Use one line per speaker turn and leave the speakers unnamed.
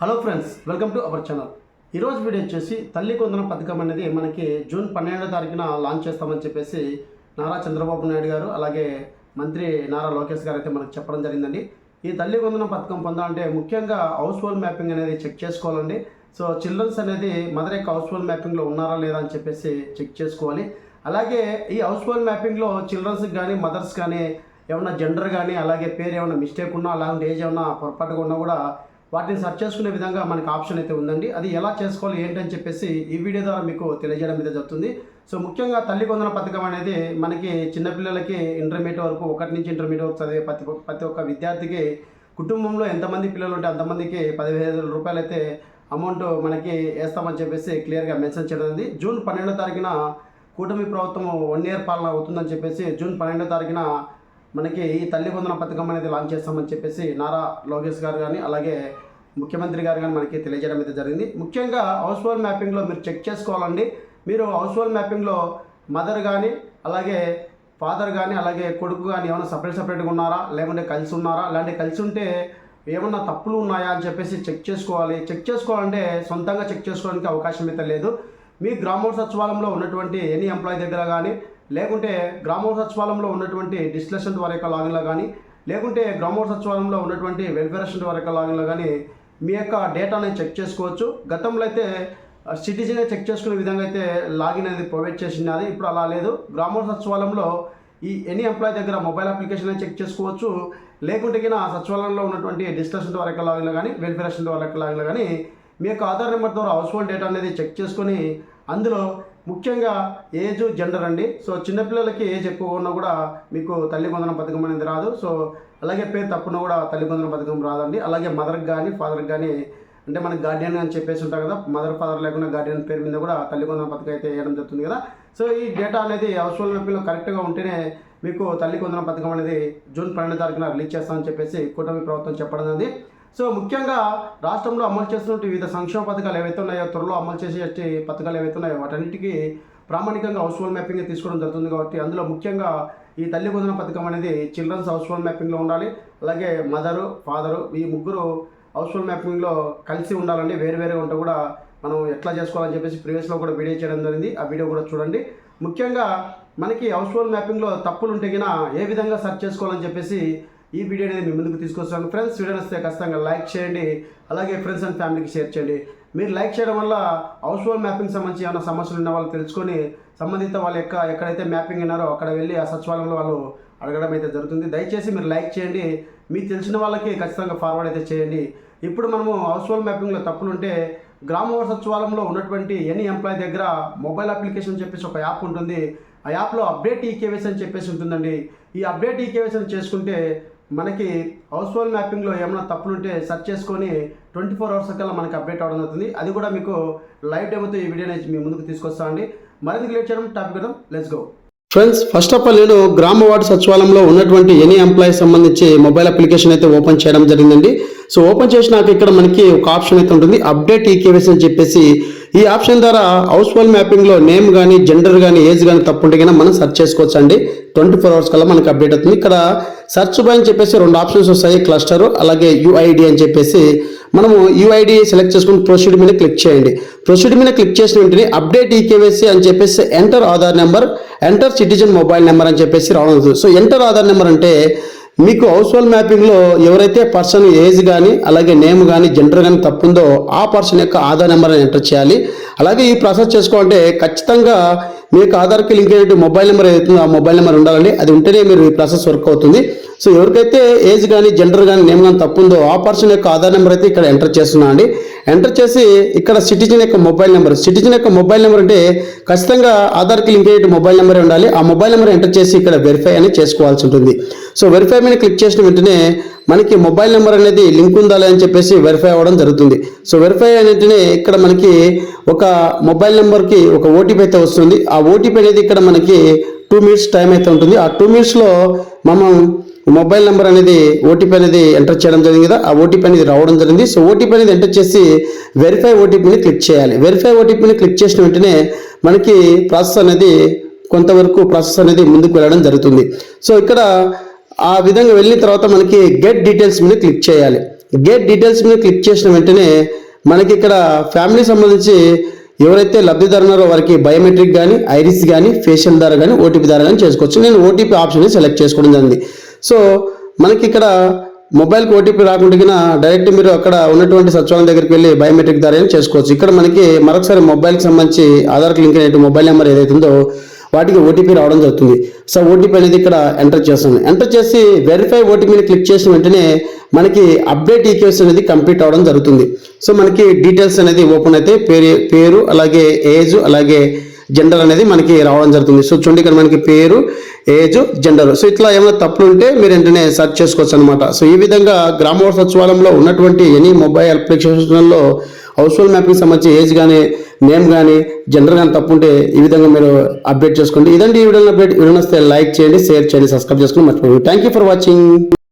Hello friends, welcome to our channel. ఈరోజు video వచ్చేసి తల్లి కొందన పథకం అనేది మనకి జూన్ 12వ తారీఖున లాంచ్ చేస్తామని చెప్పేసి నారా చంద్రబాబు నాయుడు గారు అలాగే మంత్రి నారా లోకేష్ గారు అయితే మనకు చెప్పడం జరిగిందండి. ఈ తల్లి కొందన పథకం పొందాలంటే ముఖ్యంగా హౌస్ హోల్డ్ మ్యాపింగ్ అనేది చెక్ చేసుకోవాలండి. సో చిల్డ్రన్స్ అనేది మదర్ యొక్క హౌస్ హోల్డ్ మ్యాపింగ్లో ఉన్నారా లేదా అని చెప్పేసి చెక్ చేసుకోవాలి. అలాగే ఈ హౌస్ హోల్డ్ మ్యాపింగ్లో చిల్డ్రన్స్కి కానీ మదర్స్ కానీ ఏమన్నా జెండర్ కానీ అలాగే పేరు ఏమైనా మిస్టేక్ ఉన్నా అలాంటి ఏజ్ ఏమన్నా పొరపాటుగా ఉన్నా కూడా వాటిని సెర్చ్ చేసుకునే విధంగా మనకి ఆప్షన్ అయితే ఉందండి. అది ఎలా చేసుకోవాలి ఏంటని చెప్పేసి ఈ వీడియో ద్వారా మీకు తెలియజేయడం అయితే జరుగుతుంది. సో ముఖ్యంగా తల్లి కొందన పథకం అనేది మనకి చిన్నపిల్లలకి ఇంటర్మీడియట్ వరకు 1 నుంచి ఇంటర్మీడియట్ వరకు చదివే ప్రతి ఒక్క విద్యార్థికి కుటుంబంలో ఎంతమంది పిల్లలు ఉంటే అంతమందికి 15,000 రూపాయలు అయితే అమౌంట్ మనకి వేస్తామని చెప్పేసి క్లియర్గా మెన్షన్ చేయడం. జూన్ 12వ తారీఖున కూటమి ప్రభుత్వం 1 ఇయర్ పాలన అవుతుందని చెప్పేసి జూన్ 12వ తారీఖున మనకి ఈ తల్లి కొందన పథకం అనేది లాంచ్ చేస్తామని చెప్పేసి నారా లోకేష్ గారు కానీ అలాగే ముఖ్యమంత్రి గారు కానీ మనకి తెలియజేయడం అయితే జరిగింది. ముఖ్యంగా హౌస్ హోల్డ్ మ్యాపింగ్లో మీరు చెక్ చేసుకోవాలండి. మీరు హౌస్ హోల్డ్ మ్యాపింగ్లో మదర్ కానీ అలాగే ఫాదర్ కానీ అలాగే కొడుకు కానీ ఏమైనా సపరేట్గా ఉన్నారా లేకుంటే కలిసి ఉన్నారా, అలాంటివి కలిసి ఉంటే ఏమన్నా తప్పులు ఉన్నాయా అని చెప్పేసి చెక్ చేసుకోవాలి. చెక్ చేసుకోవాలంటే సొంతంగా చెక్ చేసుకోవడానికి అవకాశం అయితే లేదు. మీ గ్రామ సచివాలయంలో ఉన్నటువంటి ఎనీ ఎంప్లాయీ దగ్గర కానీ లేకుంటే గ్రామ సచివాలయంలో ఉన్నటువంటి డిస్టిలేషన్ వారి యొక్క లాగిన్లో కానీ లేకుంటే గ్రామ సచివాలయంలో ఉన్నటువంటి వెల్ఫేర్ వారి యొక్క లాగిన్లో కానీ మీ యొక్క డేటాని చెక్ చేసుకోవచ్చు. గతంలో అయితే సిటిజనే చెక్ చేసుకునే విధంగా అయితే లాగిన్ అనేది ప్రొవైడ్ చేసినది. ఇప్పుడు అలా లేదు. గ్రామ సచివాలయంలో ఈ ఎనీ ఎంప్లాయీ దగ్గర మొబైల్ అప్లికేషన్ చెక్ చేసుకోవచ్చు. లేకుంటే సచివాలయంలో ఉన్నటువంటి డిస్టిలేషన్ వారి యొక్క లాగిన్లో కానీ వెల్ఫేర్ వారి యొక్క లాగిన్లో కానీ మీ యొక్క ఆధార్ నెంబర్ ద్వారా హౌస్ హోల్డ్ డేటా అనేది చెక్ చేసుకొని అందులో ముఖ్యంగా ఏజ్ జెండర్ అండి. సో చిన్నపిల్లలకి ఏజ్ ఎక్కువ ఉన్నా కూడా మీకు తల్లి కొందన పథకం అనేది రాదు. సో అలాగే పేరు తప్పున కూడా తల్లి కొందన పథకం రాదండి. అలాగే మదర్కి కానీ ఫాదర్కి కానీ అంటే మనకి గార్డియన్ అని చెప్పేసి ఉంటాం కదా, మదర్ ఫాదర్ లేకుండా గార్డియన్ పేరు మీద కూడా తల్లి కొందన పథకం అయితే వేయడం జరుగుతుంది కదా. సో ఈ డేటా అనేది హౌస్ హోల్డ్ మ్యాపింగ్లో కరెక్ట్గా ఉంటేనే మీకు తల్లి కొందన పథకం అనేది జూన్ 12వ తారీఖున రిలీజ్ చేస్తామని చెప్పేసి కూటమి ప్రభుత్వం చెప్పడం ఉంది. సో ముఖ్యంగా రాష్ట్రంలో అమలు చేస్తున్న వివిధ సంక్షేమ పథకాలు ఏవైతే ఉన్నాయో, త్వరలో అమలు చేసే పథకాలు ఏవైతే ఉన్నాయో వాటన్నిటికీ ప్రామాణికంగా హౌస్ హోల్డ్ మ్యాపింగ్ తీసుకోవడం జరుగుతుంది. కాబట్టి అందులో ముఖ్యంగా ఈ తల్లి కొందన పథకం అనేది చిల్డ్రన్స్ హౌస్ హోల్డ్ మ్యాపింగ్లో ఉండాలి. అలాగే మదరు ఫాదరు ఈ ముగ్గురు హౌస్ హోల్డ్ మ్యాపింగ్లో కలిసి ఉండాలండి. వేరే ఉంటే కూడా మనం ఎట్లా చేసుకోవాలని చెప్పేసి ప్రీవియస్లో కూడా వీడియో చేయడం జరిగింది. ఆ వీడియో కూడా చూడండి. ముఖ్యంగా మనకి హౌస్ హోల్డ్ మ్యాపింగ్లో తప్పులు ఉంటే ఏ విధంగా సెర్చ్ చేసుకోవాలని చెప్పేసి ఈ వీడియో అనేది మీ ముందుకు తీసుకొస్తాను. ఫ్రెండ్స్, వీడియో వస్తే ఖచ్చితంగా లైక్ చేయండి. అలాగే ఫ్రెండ్స్ అండ్ ఫ్యామిలీకి షేర్ చేయండి. మీరు లైక్ చేయడం వల్ల హౌస్ హోల్డ్ మ్యాపింగ్ సంబంధించి ఏమైనా సమస్యలు ఉన్న వాళ్ళు తెలుసుకొని సంబంధిత వాళ్ళ ఎక్కడైతే మ్యాపింగ్ ఉన్నారో అక్కడ వెళ్ళి ఆ సచివాలయంలో వాళ్ళు అడగడం అయితే జరుగుతుంది. దయచేసి మీరు లైక్ చేయండి. మీకు తెలిసిన వాళ్ళకి ఖచ్చితంగా ఫార్వర్డ్ అయితే చేయండి. ఇప్పుడు మనము హౌస్ హోల్డ్ మ్యాపింగ్లో తప్పులు ఉంటే గ్రామ సచివాలయంలో ఉన్నటువంటి ఎనీ ఎంప్లాయీ దగ్గర మొబైల్ అప్లికేషన్ చెప్పేసి ఒక యాప్ ఉంటుంది. ఆ యాప్లో అప్డేట్ ఈకేవైసీ అని చెప్పేసి ఉంటుందండి. ఈ అప్డేట్ ఈకేవైసీ చేసుకుంటే మనకి హౌస్ హోల్డ్ మ్యాపింగ్లో ఏమైనా తప్పులుంటే సెర్చ్ చేసుకొని 24 అవర్స్ కల్లా మనకి అప్డేట్ అవ్వడం అవుతుంది. అది కూడా మీకు లైవ్ డెమోతో ఈ వీడియోని మీ ముందుకు తీసుకొస్తాను అండి. మరింత లేట్ చేయడం టాపిక్ కదా, let's go. Friends, first of all నేను గ్రామ వార్డు సచివాలయంలో ఉన్నటువంటి ఎనీ ఎంప్లాయీ సంబంధించి మొబైల్ అప్లికేషన్ అయితే ఓపెన్ చేయడం జరిగిందండి. సో ఓపెన్ చేసినాక ఇక్కడ మనకి ఒక ఆప్షన్ అయితే ఉంటుంది, అప్డేట్ ఈకేవైసీ అని చెప్పేసి. ఈ ఆప్షన్ ద్వారా హౌస్ హోల్డ్ మ్యాపింగ్లో నేమ్ కానీ జెండర్ కానీ ఏజ్ కానీ తప్పు ఉంటే కానీ మనం సెర్చ్ చేసుకోవచ్చు అండి. 24 అవర్స్ కల్లా మనకి అప్డేట్ అవుతుంది. ఇక్కడ సెర్చ్ బై అని చెప్పేసి 2 ఆప్షన్స్ వస్తాయి, క్లస్టర్ అలాగే యుఐడి అని చెప్పేసి. మనము యుఐడి సెలెక్ట్ చేసుకుని ప్రొసీడ్ మీద క్లిక్ చేయండి. ప్రొసీడ్ మీద క్లిక్ చేసిన వెంటనే అప్డేట్ ఈకేవైసీ అని చెప్పేసి enter Aadhaar number, enter citizen mobile number అని చెప్పేసి రావడం జరుగుతుంది. సో ఎంటర్ ఆధార్ నెంబర్ అంటే మీకు హౌస్ హోల్డ్ మ్యాపింగ్లో ఎవరైతే పర్సన్ ఏజ్ కానీ అలాగే నేమ్ కానీ జెండర్ కానీ తప్పుందో ఆ పర్సన్ యొక్క ఆధార్ నెంబర్ ఎంటర్ చేయాలి. అలాగే ఈ ప్రాసెస్ చేసుకోవాలంటే ఖచ్చితంగా మీకు ఆధార్కి లింక్ అయ్యే మొబైల్ నెంబర్ అవుతుందో ఆ మొబైల్ నెంబర్ ఉండాలండి. అది ఉంటేనే మీరు ఈ ప్రాసెస్ వర్క్ అవుతుంది. సో ఎవరికైతే ఏజ్ కానీ జెండర్ కానీ నేమ్ కానీ తప్పుందో ఆ పర్సన్ యొక్క ఆధార్ నెంబర్ అయితే ఇక్కడ ఎంటర్ చేస్తున్నా అండి. ఎంటర్ చేసి ఇక్కడ సిటిజన్ యొక్క మొబైల్ నెంబర్ అంటే ఖచ్చితంగా ఆధార్కి లింక్ అయ్యే మొబైల్ నెంబర్ ఉండాలి. ఆ మొబైల్ నెంబర్ ఎంటర్ చేసి ఇక్కడ వెరిఫై అని చేసుకోవాల్సి ఉంటుంది. సో వెరిఫై మీద క్లిక్ చేసిన వెంటనే మనకి మొబైల్ నెంబర్ అనేది లింక్ ఉందా అని చెప్పేసి వెరిఫై అవ్వడం జరుగుతుంది. సో వెరిఫై అనేటినే ఇక్కడ మనకి ఒక మొబైల్ నెంబర్కి ఒక ఓటీపీ అయితే వస్తుంది. ఆ ఓటీపీ అనేది ఇక్కడ మనకి 2 మినిట్స్ టైం అయితే ఉంటుంది. ఆ 2 మినిట్స్లో మనం మొబైల్ నెంబర్ అనేది ఓటీపీ అనేది ఎంటర్ చేయడం జరిగింది కదా, ఆ ఓటీపీ అనేది రావడం జరిగింది. సో ఓటీపీ అనేది ఎంటర్ చేసి వెరిఫై ఓటీపీని క్లిక్ చేయాలి. వెరిఫై ఓటీపీని క్లిక్ చేసిన వెంటనే మనకి ప్రాసెస్ అనేది కొంతవరకు ముందుకు వెళ్ళడం జరుగుతుంది. సో ఇక్కడ ఆ విధంగా వెళ్ళిన తర్వాత మనకి గెట్ డీటెయిల్స్ మీద క్లిక్ చేయాలి. గెట్ డీటెయిల్స్ మీద క్లిక్ చేసిన వెంటనే మనకి ఇక్కడ ఫ్యామిలీ సంబంధించి ఎవరైతే లబ్ధిదారు ఉన్నారో వారికి బయోమెట్రిక్ కానీ ఐరిస్ కానీ ఫేషియల్ ద్వారా కానీ ఓటీపీ ద్వారా కానీ చేసుకోవచ్చు. నేను ఓటీపీ ఆప్షన్ సెలెక్ట్ చేసుకోవడం జరిగింది. సో మనకి ఇక్కడ మొబైల్కి ఓటీపీ రాకుండా డైరెక్ట్ మీరు అక్కడ ఉన్నటువంటి సచివాలయం దగ్గరికి వెళ్ళి బయోమెట్రిక్ ద్వారా చేసుకోవచ్చు. ఇక్కడ మనకి మరొకసారి మొబైల్కి సంబంధించి ఆధార్కి లింక్ అయిన మొబైల్ నెంబర్ ఏదైతే ఉందో వాటికి ఓటీపీ రావడం జరుగుతుంది. సో ఓటీపీ అనేది ఇక్కడ ఎంటర్ చేస్తుంది. ఎంటర్ చేసి వెరిఫై ఓటీపీని క్లిక్ చేసిన వెంటనే మనకి అప్డేట్ ఈకేవైసీ అనేది కంప్లీట్ అవడం జరుగుతుంది. సో మనకి డీటెయిల్స్ అనేది ఓపెన్ అయితే పేరు అలాగే ఏజ్ అలాగే జెండర్ అనేది మనకి రావడం జరుగుతుంది. సో చూడండి ఇక్కడ మనకి పేరు, ఏజ్, జెండర్. సో ఇట్లా ఏమైనా తప్పులు ఉంటే మీరు వెంటనే సెర్చ్ చేసుకోవచ్చు అనమాట. సో ఈ విధంగా గ్రామ సచివాలయంలో ఉన్నటువంటి ఎనీ మొబైల్ అప్లికేషన్లో హౌస్ హోల్డ్ మ్యాపింగ్ సంబంధించి ఏజ్ కానీ నేమ్ కానీ జెండర్ కానీ తప్పు ఉంటే ఈ విధంగా మీరు అప్డేట్ చేసుకోండి. ఇదండి ఈ వీడియో అప్డేట్. వీడియో వస్తే లైక్ చేయండి, షేర్ చేయండి, సబ్స్క్రైబ్ చేసుకుని మర్చిపోండి. Thank you for watching.